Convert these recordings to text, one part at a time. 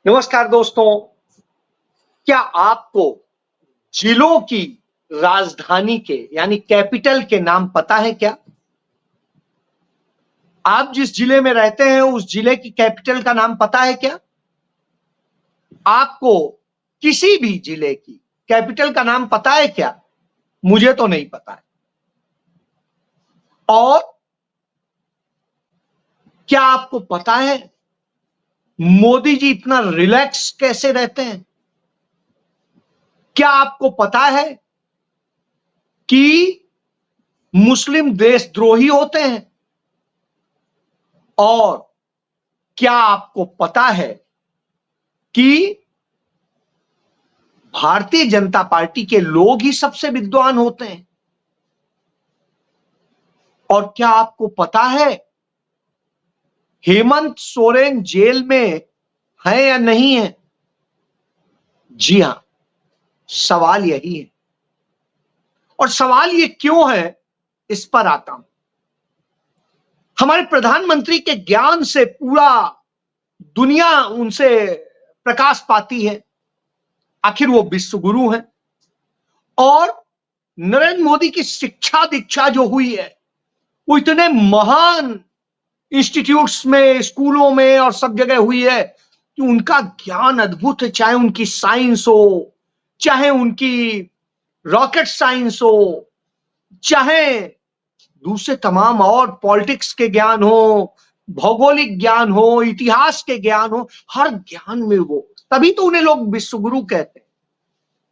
नमस्कार दोस्तों, क्या आपको जिलों की राजधानी के यानी कैपिटल के नाम पता है क्या? आप जिस जिले में रहते हैं उस जिले की कैपिटल का नाम पता है क्या? आपको किसी भी जिले की कैपिटल का नाम पता है क्या? मुझे तो नहीं पता है। और क्या आपको पता है मोदी जी इतना रिलैक्स कैसे रहते हैं? क्या आपको पता है कि मुस्लिम देशद्रोही होते हैं? और क्या आपको पता है कि भारतीय जनता पार्टी के लोग ही सबसे विद्वान होते हैं? और क्या आपको पता है हेमंत सोरेन जेल में है या नहीं है? जी हां, सवाल यही है। और सवाल ये क्यों है, इस पर आता हूं। हमारे प्रधानमंत्री के ज्ञान से पूरा दुनिया उनसे प्रकाश पाती है। आखिर वो विश्व गुरु हैं। और नरेंद्र मोदी की शिक्षा दीक्षा जो हुई है वो इतने महान इंस्टीट्यूट्स में, स्कूलों में और सब जगह हुई है कि उनका ज्ञान अद्भुत है। चाहे उनकी साइंस हो, चाहे उनकी रॉकेट साइंस हो, चाहे दूसरे तमाम और पॉलिटिक्स के ज्ञान हो, भौगोलिक ज्ञान हो, इतिहास के ज्ञान हो, हर ज्ञान में वो, तभी तो उन्हें लोग विश्वगुरु कहते हैं।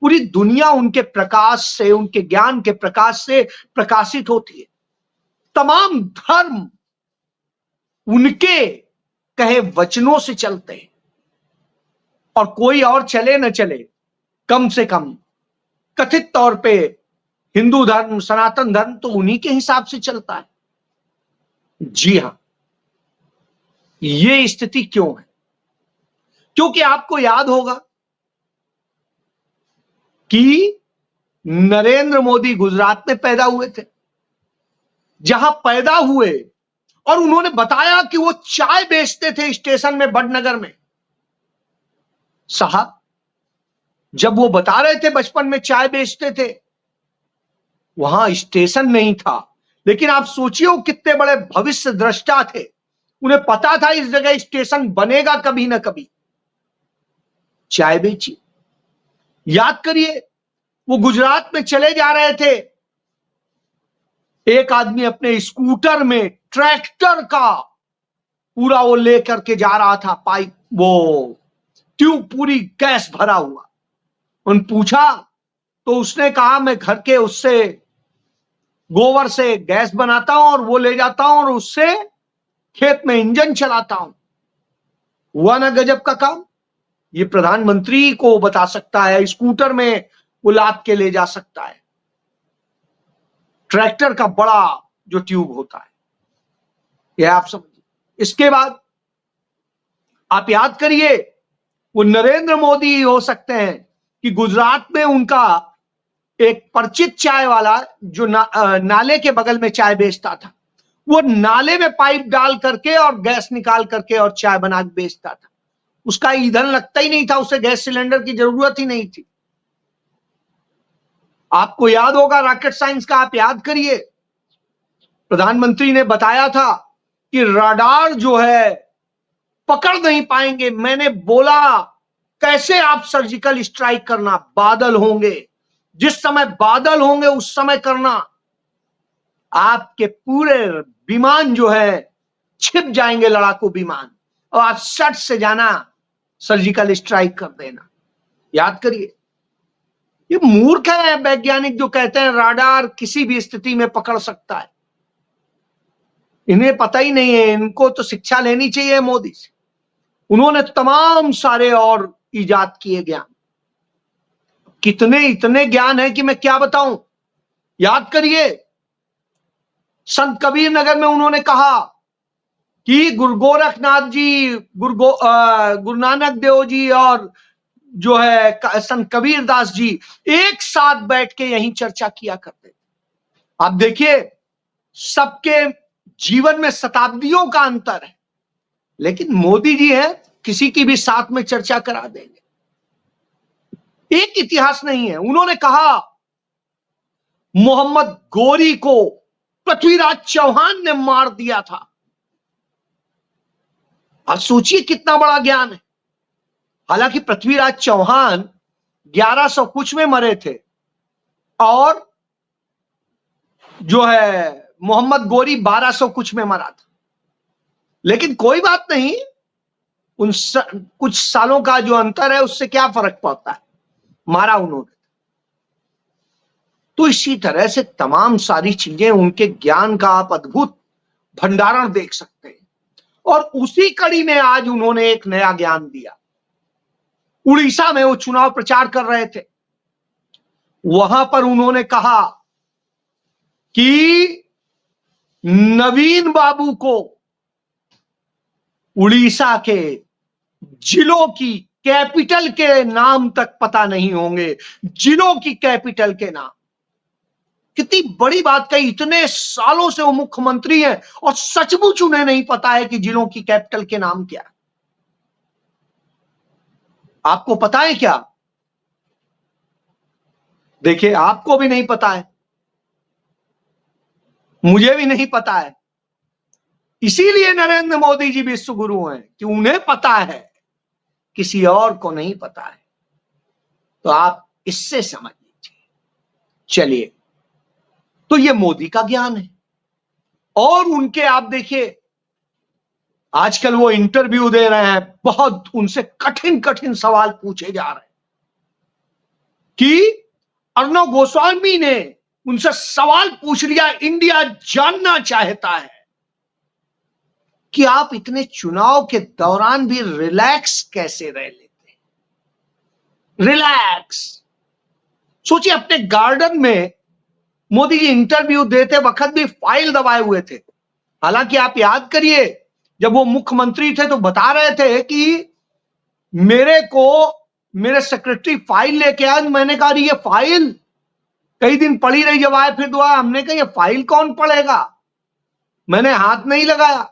पूरी दुनिया उनके प्रकाश से, उनके ज्ञान के प्रकाश से प्रकाशित होती है। तमाम धर्म उनके कहे वचनों से चलते हैं। और कोई और चले न चले, कम से कम कथित तौर पे हिंदू धर्म, सनातन धर्म तो उन्हीं के हिसाब से चलता है। जी हां, ये स्थिति क्यों है? क्योंकि आपको याद होगा कि नरेंद्र मोदी गुजरात में पैदा हुए थे, जहां पैदा हुए और उन्होंने बताया कि वो चाय बेचते थे स्टेशन में, बड़नगर में। साहब, जब वो बता रहे थे बचपन में चाय बेचते थे, वहां स्टेशन नहीं था, लेकिन आप सोचिए वो कितने बड़े भविष्य दृष्टा थे। उन्हें पता था इस जगह स्टेशन बनेगा कभी ना कभी। चाय बेची। याद करिए, वो गुजरात में चले जा रहे थे, एक आदमी अपने स्कूटर में ट्रैक्टर का पूरा वो लेकर के जा रहा था, पाइप, वो ट्यूब पूरी गैस भरा हुआ। उन पूछा तो उसने कहा मैं घर के उससे गोबर से गैस बनाता हूं और वो ले जाता हूं और उससे खेत में इंजन चलाता हूं। हुआ ना गजब का काम? ये प्रधानमंत्री को बता सकता है, स्कूटर में वो लाद के ले जा सकता है, ट्रैक्टर का बड़ा जो ट्यूब होता है। यह आप समझिए। इसके बाद आप याद करिए, वो नरेंद्र मोदी हो सकते हैं कि गुजरात में उनका एक परिचित चाय वाला जो नाले के बगल में चाय बेचता था, वो नाले में पाइप डाल करके और गैस निकाल करके और चाय बना के बेचता था। उसका ईंधन लगता ही नहीं था, उसे गैस सिलेंडर की जरूरत ही नहीं थी। आपको याद होगा रॉकेट साइंस का, आप याद करिए, प्रधानमंत्री ने बताया था कि रडार जो है पकड़ नहीं पाएंगे। मैंने बोला कैसे आप सर्जिकल स्ट्राइक करना, बादल होंगे, जिस समय बादल होंगे उस समय करना, आपके पूरे विमान जो है छिप जाएंगे, लड़ाकू विमान, और आप सट से जाना, सर्जिकल स्ट्राइक कर देना। याद करिए। ये मूर्ख है वैज्ञानिक जो कहते हैं रडार किसी भी स्थिति में पकड़ सकता है। इन्हें पता ही नहीं है। इनको तो शिक्षा लेनी चाहिए मोदी से। उन्होंने तमाम सारे और इजाद किए ज्ञान, कितने इतने ज्ञान है कि मैं क्या बताऊं। याद करिए, संत कबीर नगर में उन्होंने कहा कि गुरु गोरखनाथ जी, गुरु नानक देव जी और जो है संत कबीर दास जी एक साथ बैठ के यहीं चर्चा किया करते थे। आप देखिए, सबके जीवन में शताब्दियों का अंतर है, लेकिन मोदी जी हैं किसी की भी साथ में चर्चा करा देंगे। एक इतिहास नहीं है। उन्होंने कहा मोहम्मद गोरी को पृथ्वीराज चौहान ने मार दिया था। अब सोचिए कितना बड़ा ज्ञान है। हालांकि पृथ्वीराज चौहान 1100 कुछ में मरे थे और जो है मोहम्मद गोरी 1200 कुछ में मरा था, लेकिन कोई बात नहीं, कुछ सालों का जो अंतर है उससे क्या फर्क पड़ता है, मारा उन्होंने। तो इसी तरह से तमाम सारी चीजें, उनके ज्ञान का आप अद्भुत भंडारण देख सकते हैं। और उसी कड़ी में आज उन्होंने एक नया ज्ञान दिया। उड़ीसा में वो चुनाव प्रचार कर रहे थे, वहां पर उन्होंने कहा कि नवीन बाबू को उड़ीसा के जिलों की कैपिटल के नाम तक पता नहीं होंगे, जिलों की कैपिटल के नाम। कितनी बड़ी बात कही। इतने सालों से वो मुख्यमंत्री हैं और सचमुच उन्हें नहीं पता है कि जिलों की कैपिटल के नाम क्या है। आपको पता है क्या? देखिए, आपको भी नहीं पता है, मुझे भी नहीं पता है। इसीलिए नरेंद्र मोदी जी विश्व गुरु हैं कि उन्हें पता है, किसी और को नहीं पता है। तो आप इससे समझ लीजिए। चलिए, तो ये मोदी का ज्ञान है। और उनके आप देखिए, आजकल वो इंटरव्यू दे रहे हैं, बहुत उनसे कठिन कठिन सवाल पूछे जा रहे हैं कि अर्णव गोस्वामी ने उनसे सवाल पूछ लिया, इंडिया जानना चाहता है कि आप इतने चुनाव के दौरान भी रिलैक्स कैसे रह लेते हैं। रिलैक्स। सोचिए, अपने गार्डन में मोदी जी इंटरव्यू देते वक्त भी फाइल दबाए हुए थे। हालांकि आप याद करिए, जब वो मुख्यमंत्री थे तो बता रहे थे कि मेरे सेक्रेटरी फाइल लेके आए। मैंने कहा ये फाइल कई दिन पड़ी रही, जब आए फिर दुआ। हमने कहा ये फाइल कौन पढ़ेगा, मैंने हाथ नहीं लगाया।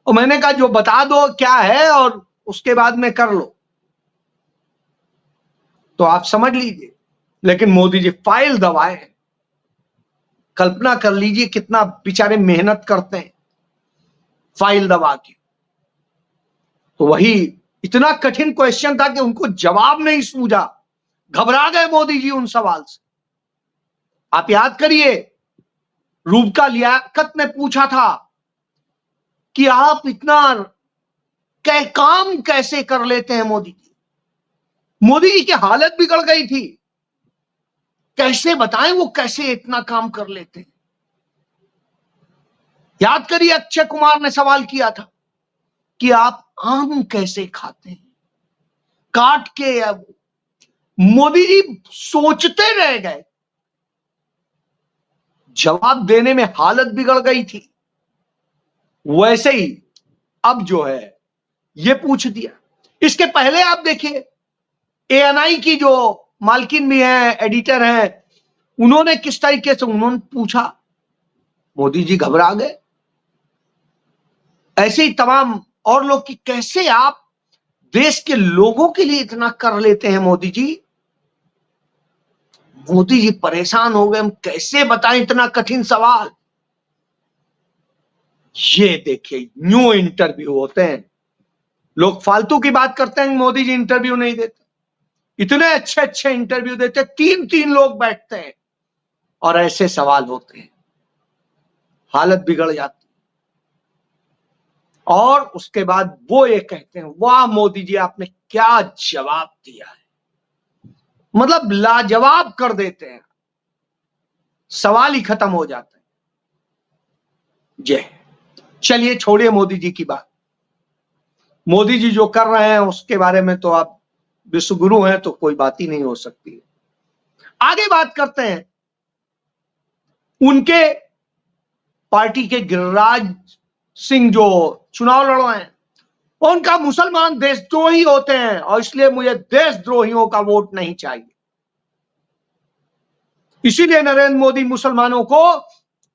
और मैंने कहा जो बता दो क्या है और उसके बाद में कर लो। तो आप समझ लीजिए, लेकिन मोदी जी फाइल दबाए हैं। कल्पना कर लीजिए कितना बेचारे मेहनत करते हैं फाइल दबा के। तो वही इतना कठिन क्वेश्चन था कि उनको जवाब नहीं सूझा, घबरा गए मोदी जी उन सवाल से। आप याद करिए, रूबका लियाकत ने पूछा था कि आप इतना काम कैसे कर लेते हैं मोदी जी। मोदी जी की हालत बिगड़ गई थी, कैसे बताएं वो कैसे इतना काम कर लेते हैं। याद करिए, अक्षय कुमार ने सवाल किया था कि आप आम कैसे खाते हैं काट के। अब मोदी जी सोचते रह गए, जवाब देने में हालत बिगड़ गई थी। वैसे ही अब जो है ये पूछ दिया। इसके पहले आप देखिए, एएनआई की जो मालकिन भी है, एडिटर है, उन्होंने किस तरीके से उन्होंने पूछा, मोदी जी घबरा गए। ऐसे ही तमाम और लोग कि कैसे आप देश के लोगों के लिए इतना कर लेते हैं मोदी जी। मोदी जी परेशान हो गए, हम कैसे बताएं इतना कठिन सवाल। ये देखिए, न्यू इंटरव्यू होते हैं। लोग फालतू की बात करते हैं, मोदी जी इंटरव्यू नहीं देते। इतने अच्छे अच्छे इंटरव्यू देते, 3-3 लोग बैठते हैं और ऐसे सवाल होते हैं, हालत बिगड़ जाती। और उसके बाद वो ये कहते हैं, वाह मोदी जी आपने क्या जवाब दिया है, मतलब लाजवाब कर देते हैं, सवाल ही खत्म हो जाता है। जय। चलिए, छोड़िए मोदी जी की बात। मोदी जी जो कर रहे हैं उसके बारे में तो आप विश्व गुरु हैं तो कोई बात ही नहीं हो सकती। आगे बात करते हैं, उनके पार्टी के गिरिराज सिंह जो चुनाव लड़ रहे हैं, उनका मुसलमान देशद्रोही होते हैं और इसलिए मुझे देशद्रोहियों का वोट नहीं चाहिए। इसीलिए नरेंद्र मोदी मुसलमानों को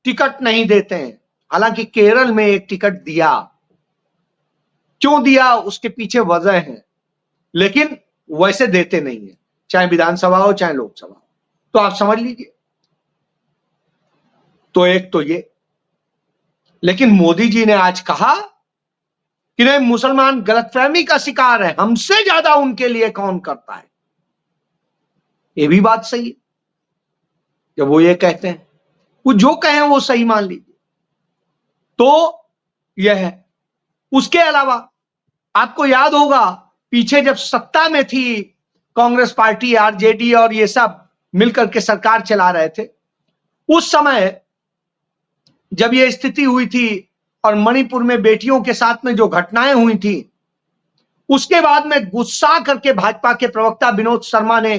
टिकट नहीं देते हैं। हालांकि केरल में एक टिकट दिया, क्यों दिया उसके पीछे वजह है, लेकिन वैसे देते नहीं है, चाहे विधानसभा हो चाहे लोकसभा हो। तो आप समझ लीजिए। तो एक तो ये, लेकिन मोदी जी ने आज कहा कि नहीं, मुसलमान गलतफहमी का शिकार है, हमसे ज्यादा उनके लिए कौन करता है। ये भी बात सही है। जब वो ये कहते हैं, वो जो कहें वो सही मान लीजिए। तो यह है। उसके अलावा आपको याद होगा, पीछे जब सत्ता में थी कांग्रेस पार्टी, आरजेडी और ये सब मिलकर के सरकार चला रहे थे, उस समय जब ये स्थिति हुई थी और मणिपुर में बेटियों के साथ में जो घटनाएं हुई थी, उसके बाद में गुस्सा करके भाजपा के प्रवक्ता विनोद शर्मा ने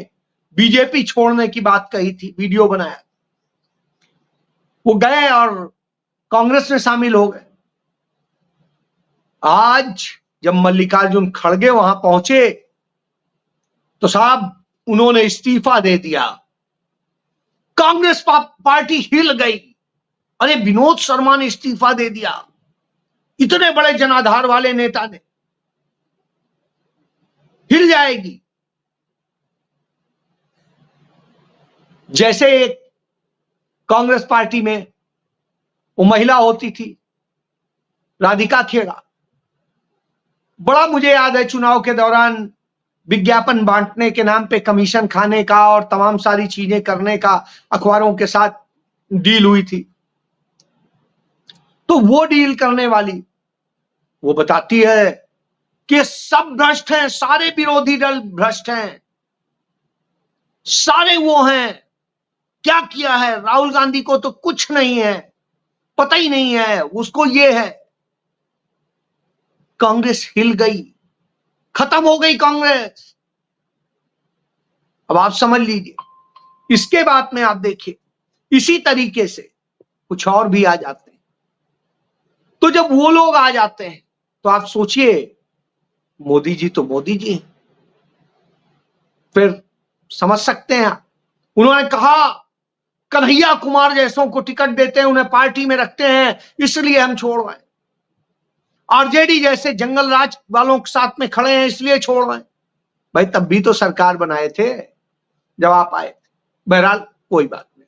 बीजेपी छोड़ने की बात कही थी, वीडियो बनाया। वो गए और कांग्रेस में शामिल हो गए। आज जब मल्लिकार्जुन खड़गे वहां पहुंचे तो साहब उन्होंने इस्तीफा दे दिया। कांग्रेस पार्टी हिल गई। अरे विनोद शर्मा ने इस्तीफा दे दिया, इतने बड़े जनाधार वाले नेता ने, हिल जाएगी। जैसे एक कांग्रेस पार्टी में वो महिला होती थी राधिका खेड़ा, बड़ा मुझे याद है चुनाव के दौरान विज्ञापन बांटने के नाम पे कमीशन खाने का और तमाम सारी चीजें करने का अखबारों के साथ डील हुई थी। तो वो डील करने वाली वो बताती है कि सब भ्रष्ट हैं, सारे विरोधी दल भ्रष्ट हैं, सारे वो हैं, क्या किया है राहुल गांधी को तो कुछ नहीं है, पता ही नहीं है उसको, ये है। कांग्रेस हिल गई, खत्म हो गई कांग्रेस। अब आप समझ लीजिए। इसके बाद में आप देखिए, इसी तरीके से कुछ और भी आ जाते हैं। तो जब वो लोग आ जाते हैं तो आप सोचिए, मोदी जी तो मोदी जी, फिर समझ सकते हैं आप। उन्होंने कहा कन्हैया कुमार जैसों को टिकट देते हैं, उन्हें पार्टी में रखते हैं, इसलिए हम छोड़ रहे हैं। आरजेडी जैसे जंगल राज वालों के साथ में खड़े हैं, इसलिए छोड़ रहे हैं। भाई तब भी तो सरकार बनाए थे जब आप आए थे। बहरहाल कोई बात नहीं।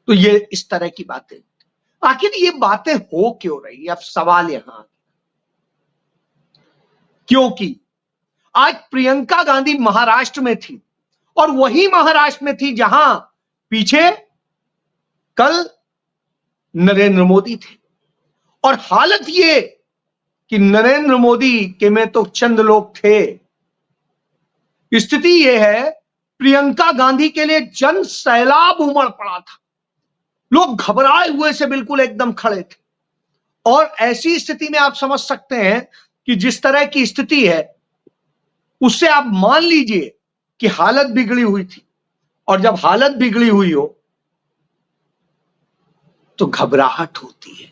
तो ये इस तरह की बातें, आखिर ये बातें हो क्यों रही? अब सवाल यहां, क्योंकि आज प्रियंका गांधी महाराष्ट्र में थी, और वही महाराष्ट्र में थी जहां पीछे कल नरेंद्र मोदी थे। और हालत ये कि नरेंद्र मोदी के में तो चंद लोग थे। स्थिति यह है, प्रियंका गांधी के लिए जन सैलाब उमड़ पड़ा था। लोग घबराए हुए से बिल्कुल एकदम खड़े थे। और ऐसी स्थिति में आप समझ सकते हैं कि जिस तरह की स्थिति है, उससे आप मान लीजिए कि हालत बिगड़ी हुई थी। और जब हालत बिगड़ी हुई हो तो घबराहट होती है।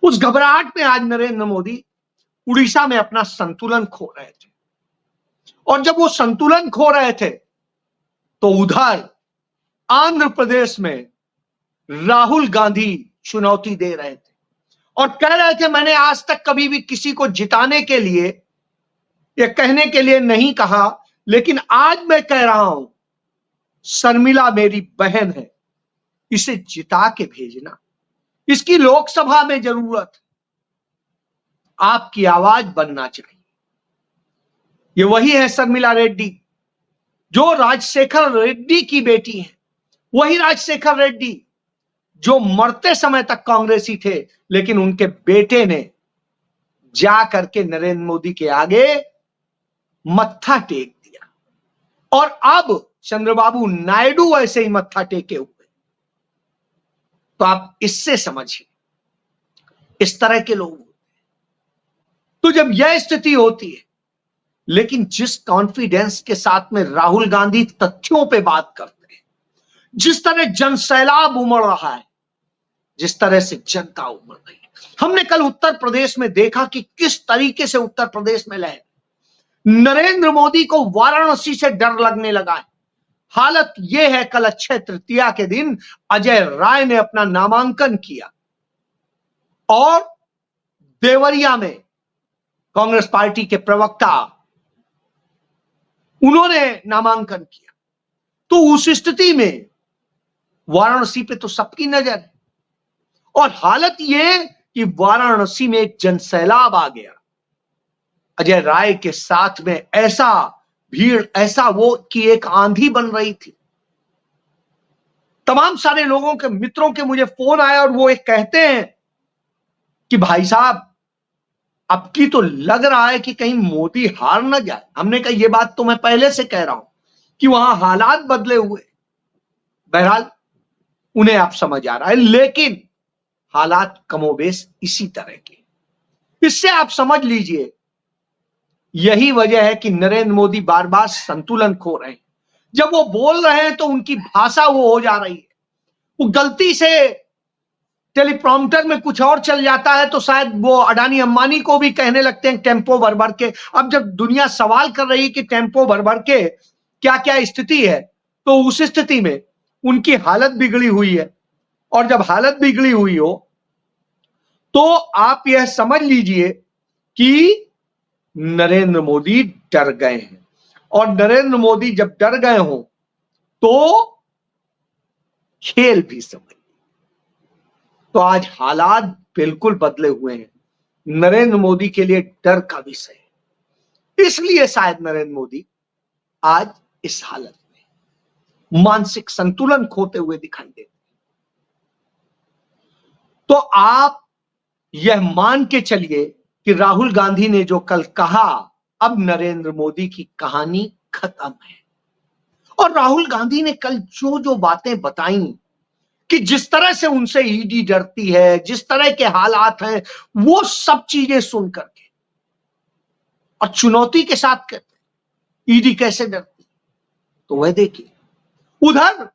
उस घबराहट में आज नरेंद्र मोदी उड़ीसा में अपना संतुलन खो रहे थे। और जब वो संतुलन खो रहे थे तो उधर आंध्र प्रदेश में राहुल गांधी चुनौती दे रहे थे और कह रहे थे, मैंने आज तक कभी भी किसी को जिताने के लिए या कहने के लिए नहीं कहा, लेकिन आज मैं कह रहा हूं, शर्मिला मेरी बहन है, इसे जिता के भेजना, इसकी लोकसभा में जरूरत, आपकी आवाज बनना चाहिए। ये वही है शर्मिला रेड्डी जो राजशेखर रेड्डी की बेटी है। वही राजशेखर रेड्डी जो मरते समय तक कांग्रेसी थे, लेकिन उनके बेटे ने जा करके नरेंद्र मोदी के आगे मत्था टेक दिया। और अब चंद्रबाबू नायडू ऐसे ही मत्था टेके हुए। तो आप इससे समझिए, इस तरह के लोग। तो जब यह स्थिति होती है, लेकिन जिस कॉन्फिडेंस के साथ में राहुल गांधी तथ्यों पे बात करते हैं, जिस तरह जनसैलाब उमड़ रहा है, जिस तरह से जनता उमड़ रही है, हमने कल उत्तर प्रदेश में देखा कि किस तरीके से उत्तर प्रदेश में लहर। नरेंद्र मोदी को वाराणसी से डर लगने लगा है। हालत यह है, कल अक्षय तृतीया के दिन अजय राय ने अपना नामांकन किया और देवरिया में कांग्रेस पार्टी के प्रवक्ता, उन्होंने नामांकन किया। तो उस स्थिति में वाराणसी पे तो सबकी नजर है, और हालत यह कि वाराणसी में एक जनसैलाब आ गया। अजय राय के साथ में ऐसा भीड़, ऐसा वो कि एक आंधी बन रही थी। तमाम सारे लोगों के, मित्रों के मुझे फोन आया और वो एक कहते हैं कि भाई साहब, अब की तो लग रहा है कि कहीं मोदी हार ना जाए। हमने कहा ये बात तो मैं पहले से कह रहा हूं कि वहां हालात बदले हुए। बहरहाल उन्हें आप समझ आ रहा है, लेकिन हालात कमोबेश इसी तरह के। इससे आप समझ लीजिए, यही वजह है कि नरेंद्र मोदी बार बार संतुलन खो रहे हैं। जब वो बोल रहे हैं तो उनकी भाषा वो हो जा रही है, वो गलती से टेलीप्रॉम्प्टर में कुछ और चल जाता है तो शायद वो अडानी अंबानी को भी कहने लगते हैं टेम्पो भर भर के। अब जब दुनिया सवाल कर रही है कि टेम्पो भर भर के क्या क्या स्थिति है, तो उस स्थिति में उनकी हालत बिगड़ी हुई है। और जब हालत बिगड़ी हुई हो तो आप यह समझ लीजिए कि नरेंद्र मोदी डर गए हैं। और नरेंद्र मोदी जब डर गए हो तो खेल भी समझ। तो आज हालात बिल्कुल बदले हुए हैं, नरेंद्र मोदी के लिए डर का विषय है। इसलिए शायद नरेंद्र मोदी आज इस हालत में मानसिक संतुलन खोते हुए दिखाई देते। तो आप यह मान के चलिए कि राहुल गांधी ने जो कल कहा, अब नरेंद्र मोदी की कहानी खत्म है। और राहुल गांधी ने कल जो जो बातें बताई कि जिस तरह से उनसे ईडी डरती है, जिस तरह के हालात हैं, वो सब चीजें सुन करके और चुनौती के साथ कहते ईडी कैसे डरती। तो वह देखिए, उधर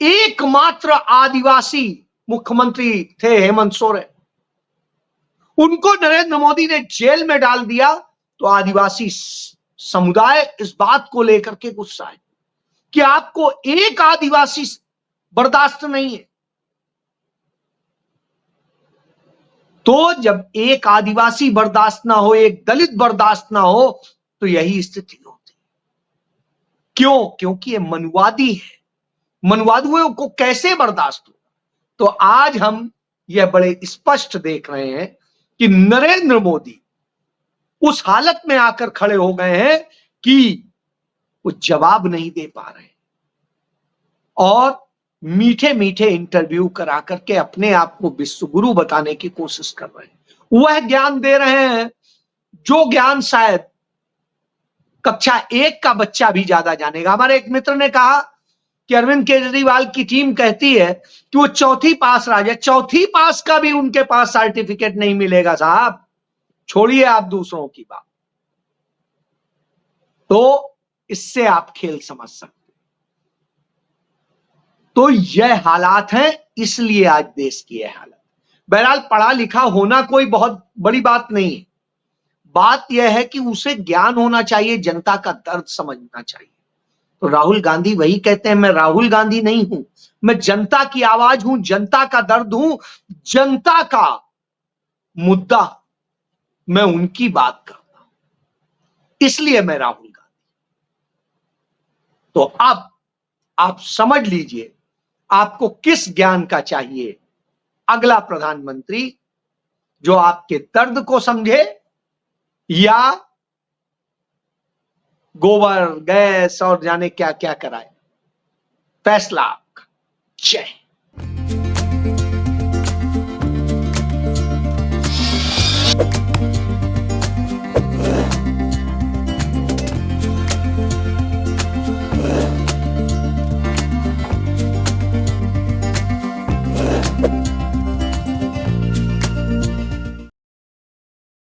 एकमात्र आदिवासी मुख्यमंत्री थे हेमंत सोरेन, उनको नरेंद्र मोदी ने जेल में डाल दिया। तो आदिवासी समुदाय इस बात को लेकर के गुस्सा है कि आपको एक आदिवासी बर्दाश्त नहीं है। तो जब एक आदिवासी बर्दाश्त ना हो, एक दलित बर्दाश्त ना हो, तो यही स्थिति होती है। क्यों? क्योंकि ये मनुवादी है। मनुवादियों को कैसे बर्दाश्त हो? तो आज हम यह बड़े स्पष्ट देख रहे हैं कि नरेंद्र मोदी उस हालत में आकर खड़े हो गए हैं कि वो जवाब नहीं दे पा रहे और मीठे मीठे इंटरव्यू करा करके अपने आप को विश्वगुरु बताने की कोशिश कर रहे हैं। वह ज्ञान दे रहे हैं जो ज्ञान शायद कक्षा 1 का बच्चा भी ज्यादा जानेगा। हमारे एक मित्र ने कहा कि अरविंद केजरीवाल की टीम कहती है कि वो 4th पास राजा, 4th पास का भी उनके पास सर्टिफिकेट नहीं मिलेगा साहब। छोड़िए आप दूसरों की बात। तो इससे आप खेल समझ सकते। तो यह हालात हैं, इसलिए आज देश की यह हालत। बहरहाल पढ़ा लिखा होना कोई बहुत बड़ी बात नहीं है। बात यह है कि उसे ज्ञान होना चाहिए, जनता का दर्द समझना चाहिए। तो राहुल गांधी वही कहते हैं, मैं राहुल गांधी नहीं हूं, मैं जनता की आवाज हूं, जनता का दर्द हूं, जनता का मुद्दा, मैं उनकी बात करता हूं, इसलिए मैं राहुल गांधी। तो अब आप समझ लीजिए आपको किस ज्ञान का चाहिए अगला प्रधानमंत्री, जो आपके दर्द को समझे या गोबर गैस और जाने क्या क्या कराए। फैसला आपका। जय।